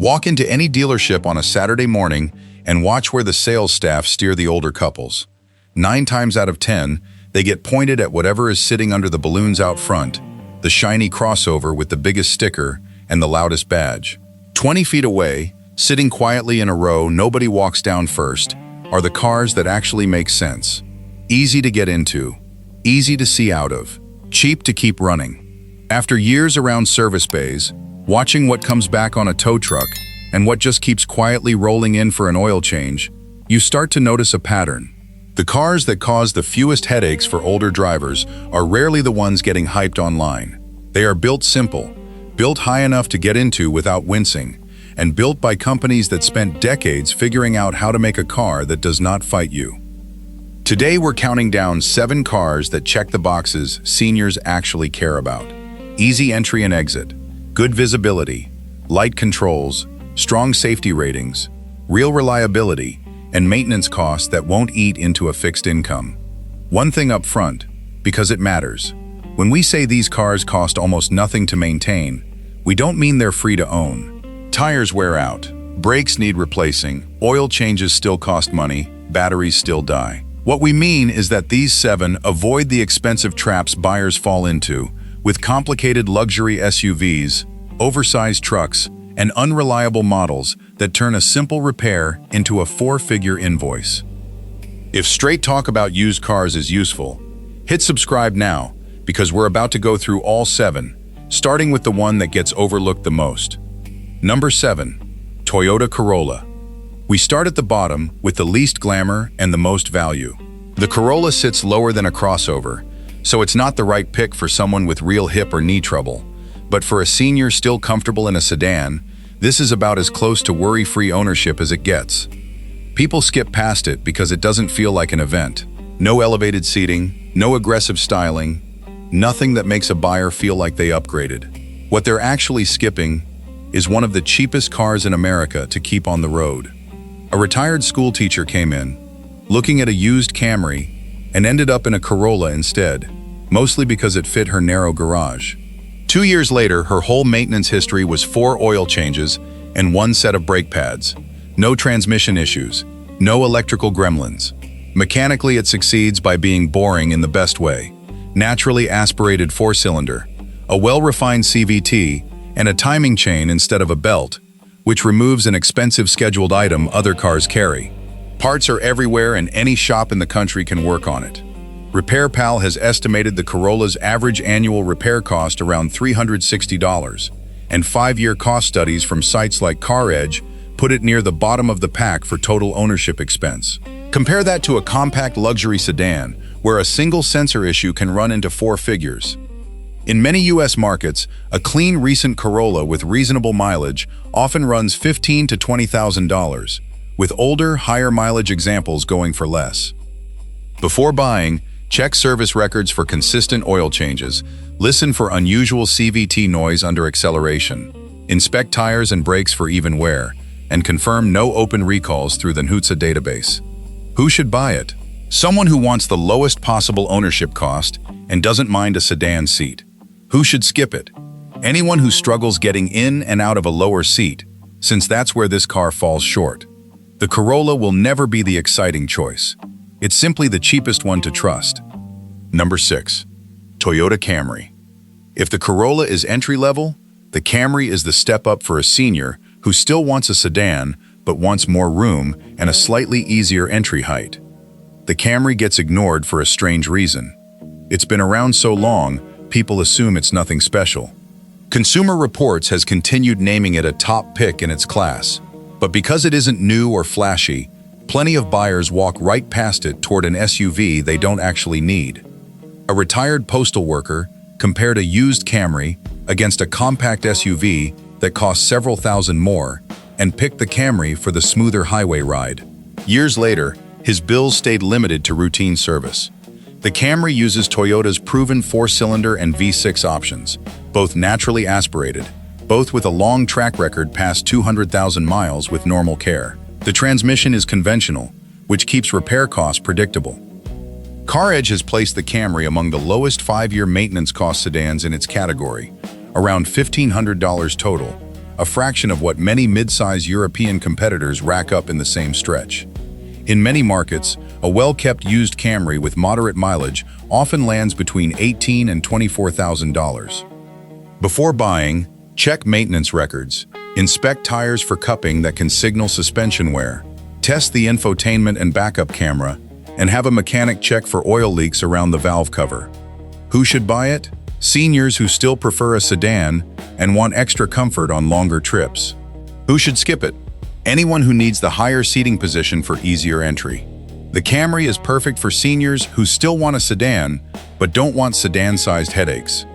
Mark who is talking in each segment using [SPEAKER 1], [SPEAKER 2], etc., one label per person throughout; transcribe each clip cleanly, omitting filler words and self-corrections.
[SPEAKER 1] Walk into any dealership on a Saturday morning and watch where the sales staff steer the older couples. 9 times out of 10, they get pointed at whatever is sitting under the balloons out front, the shiny crossover with the biggest sticker and the loudest badge. 20 feet away, sitting quietly in a row nobody walks down first, are the cars that actually make sense. Easy to get into, easy to see out of, cheap to keep running. After years around service bays, watching what comes back on a tow truck and what just keeps quietly rolling in for an oil change, you start to notice a pattern. The cars that cause the fewest headaches for older drivers are rarely the ones getting hyped online. They are built simple, built high enough to get into without wincing, and built by companies that spent decades figuring out how to make a car that does not fight you. Today we're counting down 7 cars that check the boxes seniors actually care about. Easy entry and exit, good visibility, light controls, strong safety ratings, real reliability, and maintenance costs that won't eat into a fixed income. One thing up front, because it matters. When we say these cars cost almost nothing to maintain, we don't mean they're free to own. Tires wear out, brakes need replacing, oil changes still cost money, batteries still die. What we mean is that these 7 avoid the expensive traps buyers fall into, with complicated luxury SUVs, oversized trucks, and unreliable models that turn a simple repair into a 4-figure invoice. If straight talk about used cars is useful, hit subscribe now, because we're about to go through all 7, starting with the one that gets overlooked the most. Number 7, Toyota Corolla. We start at the bottom with the least glamour and the most value. The Corolla sits lower than a crossover, so it's not the right pick for someone with real hip or knee trouble. But for a senior still comfortable in a sedan, this is about as close to worry-free ownership as it gets. People skip past it because it doesn't feel like an event. No elevated seating, no aggressive styling, nothing that makes a buyer feel like they upgraded. What they're actually skipping is one of the cheapest cars in America to keep on the road. A retired school teacher came in, looking at a used Camry, and ended up in a Corolla instead, mostly because it fit her narrow garage. 2 years later, her whole maintenance history was 4 oil changes and 1 set of brake pads. No transmission issues, no electrical gremlins. Mechanically, it succeeds by being boring in the best way. Naturally aspirated 4-cylinder, a well-refined CVT, and a timing chain instead of a belt, which removes an expensive scheduled item other cars carry. Parts are everywhere and any shop in the country can work on it. RepairPal has estimated the Corolla's average annual repair cost around $360, and 5-year cost studies from sites like CarEdge put it near the bottom of the pack for total ownership expense. Compare that to a compact luxury sedan, where a single sensor issue can run into 4 figures. In many US markets, a clean recent Corolla with reasonable mileage often runs $15,000 to $20,000, with older, higher mileage examples going for less. Before buying, check service records for consistent oil changes, listen for unusual CVT noise under acceleration, inspect tires and brakes for even wear, and confirm no open recalls through the NHTSA database. Who should buy it? Someone who wants the lowest possible ownership cost and doesn't mind a sedan seat. Who should skip it? Anyone who struggles getting in and out of a lower seat, since that's where this car falls short. The Corolla will never be the exciting choice. It's simply the cheapest one to trust. Number 6, Toyota Camry. If the Corolla is entry-level, the Camry is the step up for a senior who still wants a sedan but wants more room and a slightly easier entry height. The Camry gets ignored for a strange reason. It's been around so long, people assume it's nothing special. Consumer Reports has continued naming it a top pick in its class, but because it isn't new or flashy, plenty of buyers walk right past it toward an SUV they don't actually need. A retired postal worker compared a used Camry against a compact SUV that costs several thousand more and picked the Camry for the smoother highway ride. Years later, his bills stayed limited to routine service. The Camry uses Toyota's proven 4-cylinder and V6 options, both naturally aspirated, both with a long track record past 200,000 miles with normal care. The transmission is conventional, which keeps repair costs predictable. CarEdge has placed the Camry among the lowest 5-year maintenance cost sedans in its category, around $1,500 total, a fraction of what many mid-size European competitors rack up in the same stretch. In many markets, a well-kept used Camry with moderate mileage often lands between $18,000 and $24,000. Before buying, check maintenance records, inspect tires for cupping that can signal suspension wear, test the infotainment and backup camera, and have a mechanic check for oil leaks around the valve cover. Who should buy it? Seniors who still prefer a sedan and want extra comfort on longer trips. Who should skip it? Anyone who needs the higher seating position for easier entry. The Camry is perfect for seniors who still want a sedan but don't want sedan-sized headaches.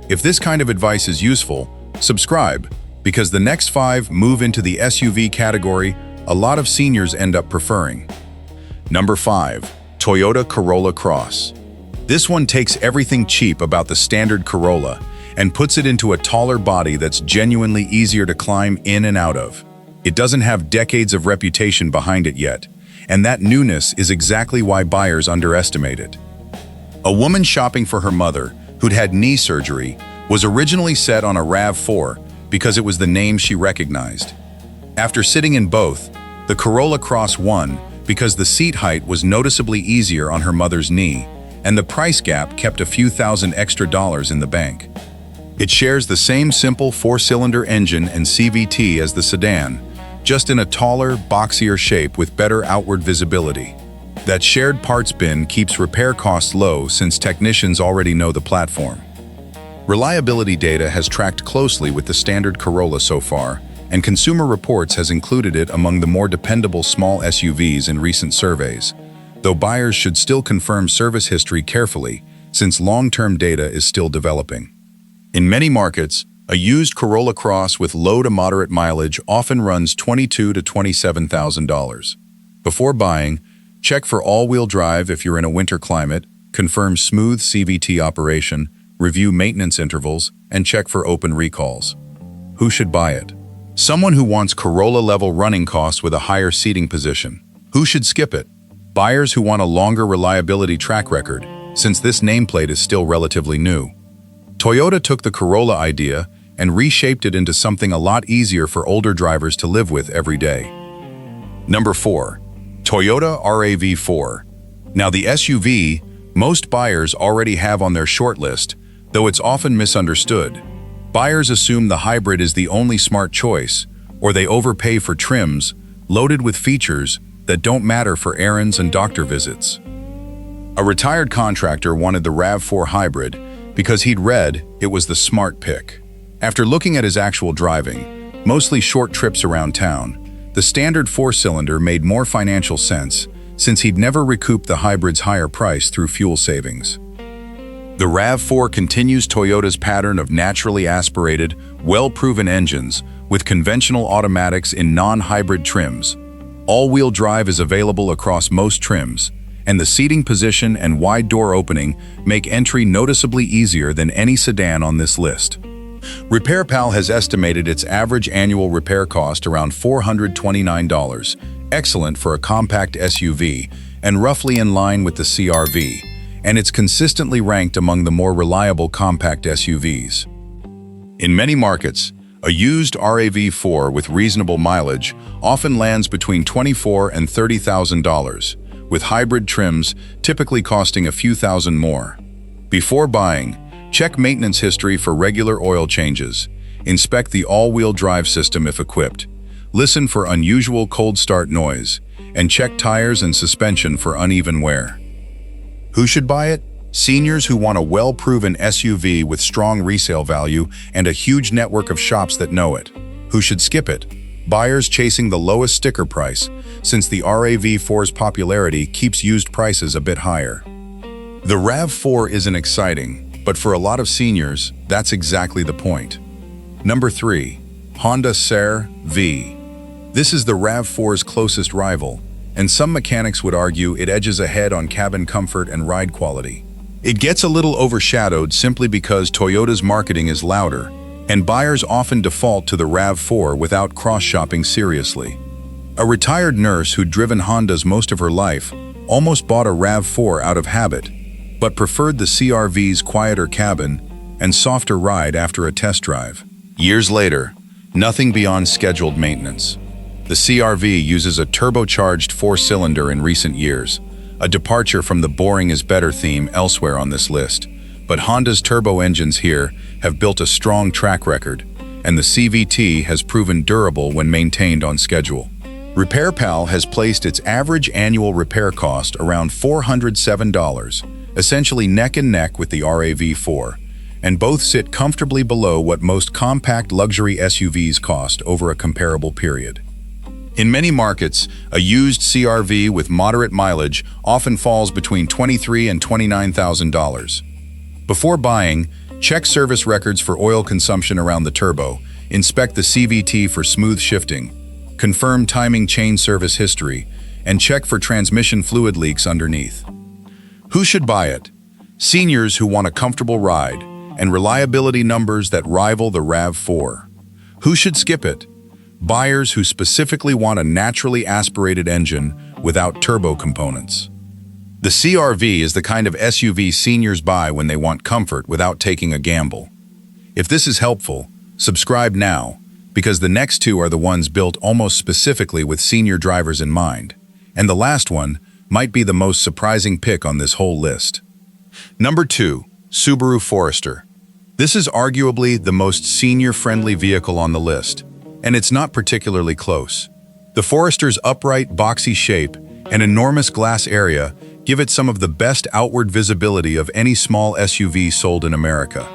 [SPEAKER 1] If this kind of advice is useful, subscribe, because the next 5 move into the SUV category a lot of seniors end up preferring. Number 5. Toyota Corolla Cross. This one takes everything cheap about the standard Corolla and puts it into a taller body that's genuinely easier to climb in and out of. It doesn't have decades of reputation behind it yet, and that newness is exactly why buyers underestimate it. A woman shopping for her mother, who'd had knee surgery, was originally set on a RAV4 because it was the name she recognized. After sitting in both, the Corolla Cross won because the seat height was noticeably easier on her mother's knee, and the price gap kept a few thousand extra dollars in the bank. It shares the same simple 4-cylinder engine and CVT as the sedan, just in a taller, boxier shape with better outward visibility. That shared parts bin keeps repair costs low since technicians already know the platform. Reliability data has tracked closely with the standard Corolla so far, and Consumer Reports has included it among the more dependable small SUVs in recent surveys, though buyers should still confirm service history carefully since long-term data is still developing. In many markets, a used Corolla Cross with low to moderate mileage often runs $22,000 to $27,000. Before buying, check for all-wheel drive if you're in a winter climate, confirm smooth CVT operation, review maintenance intervals, and check for open recalls. Who should buy it? Someone who wants Corolla-level running costs with a higher seating position. Who should skip it? Buyers who want a longer reliability track record, since this nameplate is still relatively new. Toyota took the Corolla idea and reshaped it into something a lot easier for older drivers to live with every day. Number 4. Toyota RAV4. Now the SUV, most buyers already have on their shortlist, though it's often misunderstood. Buyers assume the hybrid is the only smart choice, or they overpay for trims loaded with features that don't matter for errands and doctor visits. A retired contractor wanted the RAV4 hybrid because he'd read it was the smart pick. After looking at his actual driving, mostly short trips around town, the standard 4-cylinder made more financial sense since he'd never recouped the hybrid's higher price through fuel savings. The RAV4 continues Toyota's pattern of naturally aspirated, well-proven engines with conventional automatics in non-hybrid trims. All-wheel drive is available across most trims, and the seating position and wide door opening make entry noticeably easier than any sedan on this list. RepairPal has estimated its average annual repair cost around $429, excellent for a compact SUV and roughly in line with the CR-V, and it's consistently ranked among the more reliable compact SUVs. In many markets, a used RAV4 with reasonable mileage often lands between $24,000 and $30,000, with hybrid trims typically costing a few thousand more. Before buying, check maintenance history for regular oil changes, inspect the all-wheel drive system if equipped, listen for unusual cold start noise, and check tires and suspension for uneven wear. Who should buy it? Seniors who want a well-proven SUV with strong resale value and a huge network of shops that know it. Who should skip it? Buyers chasing the lowest sticker price, since the RAV4's popularity keeps used prices a bit higher. The RAV4 isn't exciting, but for a lot of seniors, that's exactly the point. Number 3. Honda CR-V. This is the RAV4's closest rival, and some mechanics would argue it edges ahead on cabin comfort and ride quality. It gets a little overshadowed simply because Toyota's marketing is louder, and buyers often default to the RAV4 without cross-shopping seriously. A retired nurse who'd driven Hondas most of her life almost bought a RAV4 out of habit, but preferred the CR-V's quieter cabin and softer ride after a test drive. Years later, Nothing beyond scheduled maintenance. The CR-V uses a turbocharged four-cylinder in recent years, a departure from the boring is better theme elsewhere on this list. But Honda's turbo engines here have built a strong track record, and the CVT has proven durable when maintained on schedule. RepairPal has placed its average annual repair cost around $407, essentially neck and neck with the RAV4, and both sit comfortably below what most compact luxury SUVs cost over a comparable period. In many markets, a used CR-V with moderate mileage often falls between $23,000 and $29,000. Before buying, check service records for oil consumption around the turbo, inspect the CVT for smooth shifting, confirm timing chain service history, and check for transmission fluid leaks underneath. Who should buy it? Seniors who want a comfortable ride and reliability numbers that rival the RAV4. Who should skip it? Buyers who specifically want a naturally aspirated engine without turbo components. The CR-V is the kind of SUV seniors buy when they want comfort without taking a gamble. If this is helpful, subscribe now, because the next two are the ones built almost specifically with senior drivers in mind, and the last one might be the most surprising pick on this whole list. Number 2, Subaru Forester. This is arguably the most senior-friendly vehicle on the list, and it's not particularly close. The Forester's upright, boxy shape and enormous glass area give it some of the best outward visibility of any small SUV sold in America.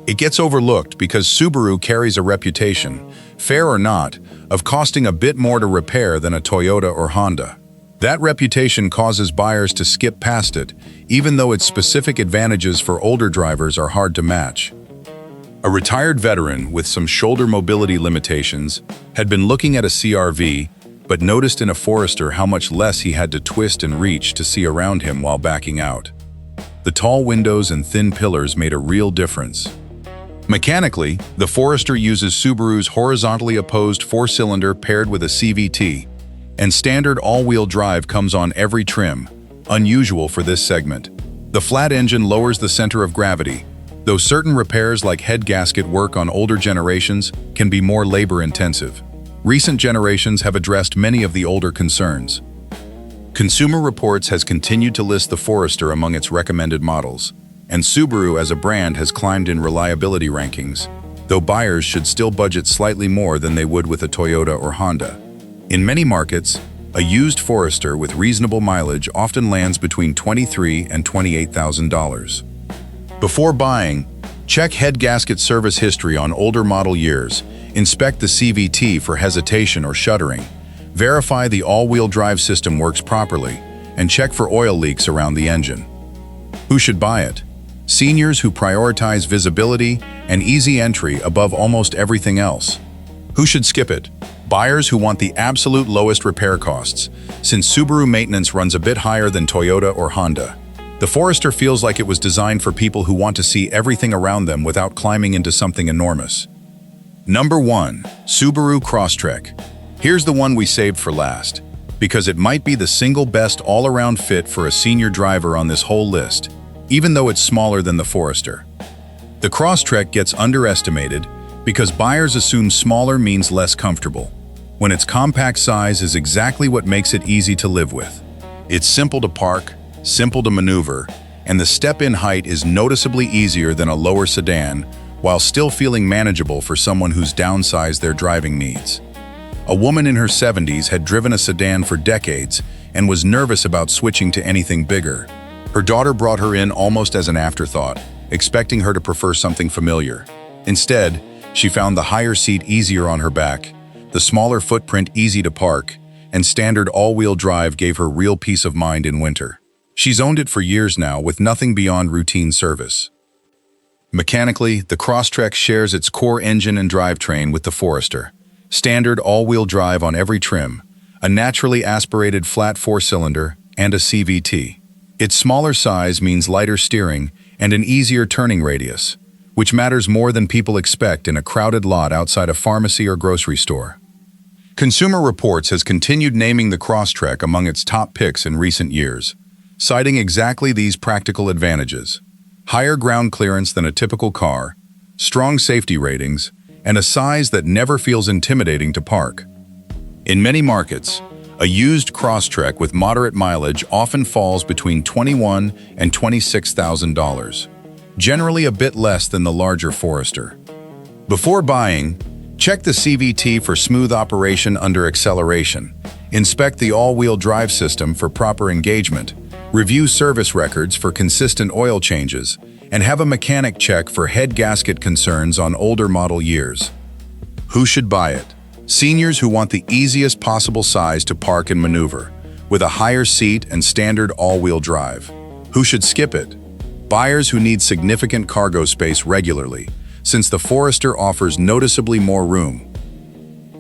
[SPEAKER 1] It gets overlooked because Subaru carries a reputation, fair or not, of costing a bit more to repair than a Toyota or Honda. That reputation causes buyers to skip past it, even though its specific advantages for older drivers are hard to match. A retired veteran with some shoulder mobility limitations had been looking at a CR-V, but noticed in a Forester how much less he had to twist and reach to see around him while backing out. The tall windows and thin pillars made a real difference. Mechanically, the Forester uses Subaru's horizontally opposed four-cylinder paired with a CVT, and standard all-wheel drive comes on every trim, unusual for this segment. The flat engine lowers the center of gravity, though certain repairs like head gasket work on older generations can be more labor-intensive. Recent generations have addressed many of the older concerns. Consumer Reports has continued to list the Forester among its recommended models, and Subaru as a brand has climbed in reliability rankings, though buyers should still budget slightly more than they would with a Toyota or Honda. In many markets, a used Forester with reasonable mileage often lands between $23,000 and $28,000. Before buying, check head gasket service history on older model years, inspect the CVT for hesitation or shuddering, verify the all-wheel drive system works properly, and check for oil leaks around the engine. Who should buy it? Seniors who prioritize visibility and easy entry above almost everything else. Who should skip it? Buyers who want the absolute lowest repair costs, since Subaru maintenance runs a bit higher than Toyota or Honda. The Forester feels like it was designed for people who want to see everything around them without climbing into something enormous. Number 1, Subaru Crosstrek. Here's the one we saved for last, because it might be the single best all-around fit for a senior driver on this whole list, even though it's smaller than the Forester. The Crosstrek gets underestimated because buyers assume smaller means less comfortable, when its compact size is exactly what makes it easy to live with. It's simple to park, simple to maneuver, and the step-in height is noticeably easier than a lower sedan, while still feeling manageable for someone who's downsized their driving needs. A woman in her 70s had driven a sedan for decades and was nervous about switching to anything bigger. Her daughter brought her in almost as an afterthought, expecting her to prefer something familiar. Instead, she found the higher seat easier on her back, the smaller footprint easy to park, and standard all-wheel drive gave her real peace of mind in winter. She's owned it for years now with nothing beyond routine service. Mechanically, the Crosstrek shares its core engine and drivetrain with the Forester. Standard all-wheel drive on every trim, a naturally aspirated flat four-cylinder, and a CVT. Its smaller size means lighter steering and an easier turning radius, which matters more than people expect in a crowded lot outside a pharmacy or grocery store. Consumer Reports has continued naming the Crosstrek among its top picks in recent years, citing exactly these practical advantages: higher ground clearance than a typical car, strong safety ratings, and a size that never feels intimidating to park. In many markets, a used Crosstrek with moderate mileage often falls between $21,000 and $26,000, generally a bit less than the larger Forester. Before buying, check the CVT for smooth operation under acceleration, inspect the all-wheel drive system for proper engagement, review service records for consistent oil changes, and have a mechanic check for head gasket concerns on older model years. Who should buy it? Seniors who want the easiest possible size to park and maneuver, with a higher seat and standard all-wheel drive. Who should skip it? Buyers who need significant cargo space regularly, since the Forester offers noticeably more room.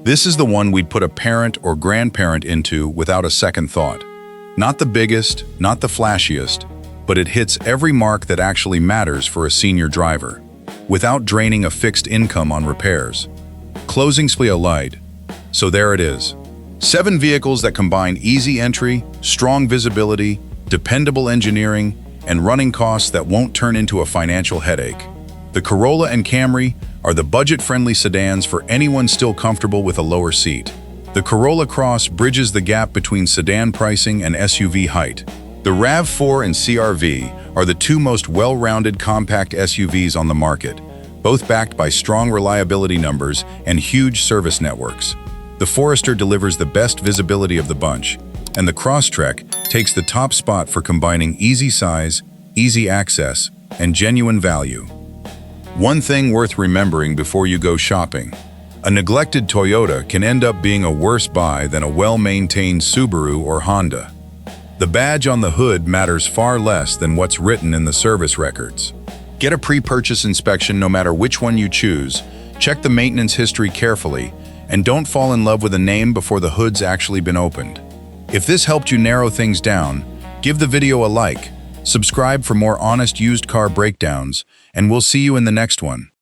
[SPEAKER 1] This is the one we'd put a parent or grandparent into without a second thought. Not the biggest, not the flashiest, but it hits every mark that actually matters for a senior driver, without draining a fixed income on repairs. Closing light. So there it is. 7 vehicles that combine easy entry, strong visibility, dependable engineering, and running costs that won't turn into a financial headache. The Corolla and Camry are the budget-friendly sedans for anyone still comfortable with a lower seat. The Corolla Cross bridges the gap between sedan pricing and SUV height. The RAV4 and CR-V are the 2 most well-rounded compact SUVs on the market, both backed by strong reliability numbers and huge service networks. The Forester delivers the best visibility of the bunch, and the Crosstrek takes the top spot for combining easy size, easy access, and genuine value. One thing worth remembering before you go shopping: a neglected Toyota can end up being a worse buy than a well-maintained Subaru or Honda. The badge on the hood matters far less than what's written in the service records. Get a pre-purchase inspection no matter which one you choose, check the maintenance history carefully, and don't fall in love with a name before the hood's actually been opened. If this helped you narrow things down, give the video a like, subscribe for more honest used car breakdowns, and we'll see you in the next one.